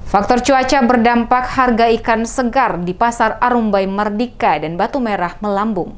Faktor cuaca berdampak harga ikan segar di pasar Arumbai Mardika dan Batu Merah melambung.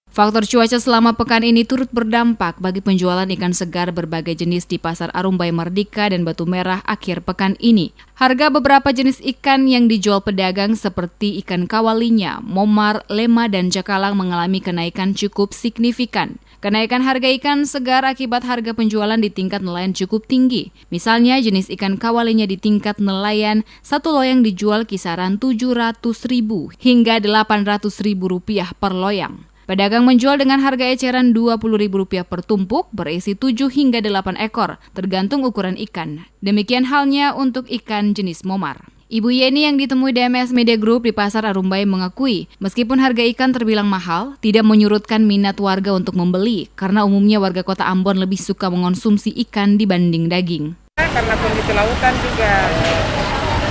Faktor cuaca selama pekan ini turut berdampak bagi penjualan ikan segar berbagai jenis di pasar Arumbai Mardika dan Batu Merah akhir pekan ini. Harga beberapa jenis ikan yang dijual pedagang seperti ikan kawalinya, momar, lema, dan jakalang mengalami kenaikan cukup signifikan. Kenaikan harga ikan segar akibat harga penjualan di tingkat nelayan cukup tinggi. Misalnya jenis ikan kawalinya di tingkat nelayan, satu loyang dijual kisaran Rp700.000 hingga Rp800.000 per loyang. Pedagang menjual dengan harga eceran Rp20.000 per tumpuk, berisi 7 hingga 8 ekor, tergantung ukuran ikan. Demikian halnya untuk ikan jenis momar. Ibu Yeni yang ditemui DMS Media Group di Pasar Arumbai mengakui, meskipun harga ikan terbilang mahal, tidak menyurutkan minat warga untuk membeli, karena umumnya warga kota Ambon lebih suka mengonsumsi ikan dibanding daging. Karena kondisi lautan juga,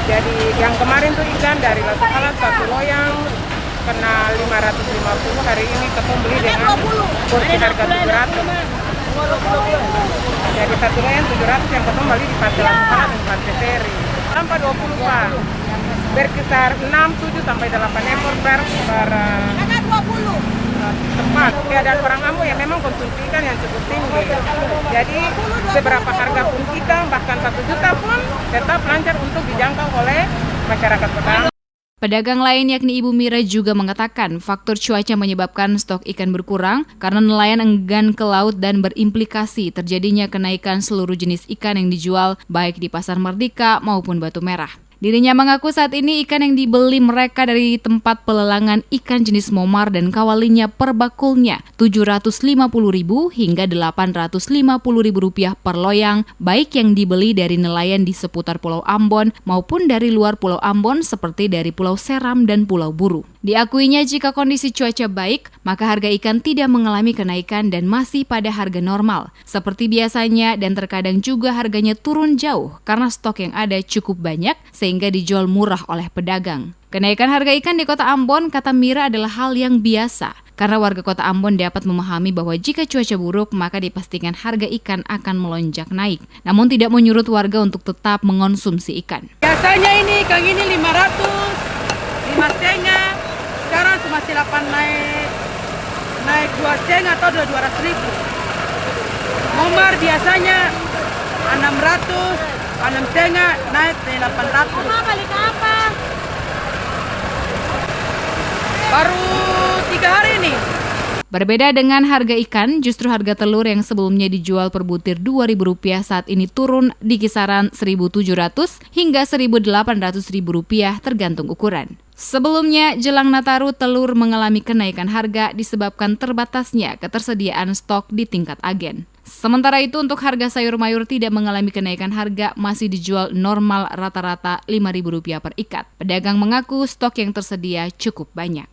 jadi yang kemarin tuh ikan dari Laut Alat satu loyang, kena 550, hari ini ketemu beli dengan porsi harga 700. Jadi satu loyang 700 yang ketemu beli di Pasar Laut dan Pantai Feri. Sampai 20 Pak, berkisar 6, 7 sampai 8 ekor per tempat. Keadaan orang Ambon yang memang konsumsi ikan yang cukup tinggi. Jadi seberapa harga pun ikan, bahkan 1 juta pun tetap lancar untuk dijangkau oleh masyarakat kota. Pedagang lain yakni Ibu Mira juga mengatakan faktor cuaca menyebabkan stok ikan berkurang karena nelayan enggan ke laut dan berimplikasi terjadinya kenaikan seluruh jenis ikan yang dijual baik di Pasar Mardika maupun Batu Merah. Dirinya mengaku saat ini ikan yang dibeli mereka dari tempat pelelangan ikan jenis momar dan kawalinya per bakulnya Rp750.000 hingga Rp850.000 per loyang, baik yang dibeli dari nelayan di seputar Pulau Ambon maupun dari luar Pulau Ambon seperti dari Pulau Seram dan Pulau Buru. Diakuinya jika kondisi cuaca baik, maka harga ikan tidak mengalami kenaikan dan masih pada harga normal, seperti biasanya dan terkadang juga harganya turun jauh karena stok yang ada cukup banyak sehingga dijual murah oleh pedagang. Kenaikan harga ikan di kota Ambon, kata Mira, adalah hal yang biasa karena warga kota Ambon dapat memahami bahwa jika cuaca buruk maka dipastikan harga ikan akan melonjak naik, namun tidak menyurut warga untuk tetap mengonsumsi ikan. Biasanya ini ikan ini 500, 5,5, sekarang masih 8 naik 2,5 atau 200.000. Momar biasanya 600, 6,5 naik 800. Mama balik apa? Baru 3 hari ini. Berbeda dengan harga ikan, justru harga telur yang sebelumnya dijual per butir Rp2.000 saat ini turun di kisaran Rp1.700 hingga Rp1.800.000 tergantung ukuran. Sebelumnya, jelang Nataru, telur mengalami kenaikan harga disebabkan terbatasnya ketersediaan stok di tingkat agen. Sementara itu, untuk harga sayur mayur tidak mengalami kenaikan harga, masih dijual normal rata-rata Rp5.000 per ikat. Pedagang mengaku stok yang tersedia cukup banyak.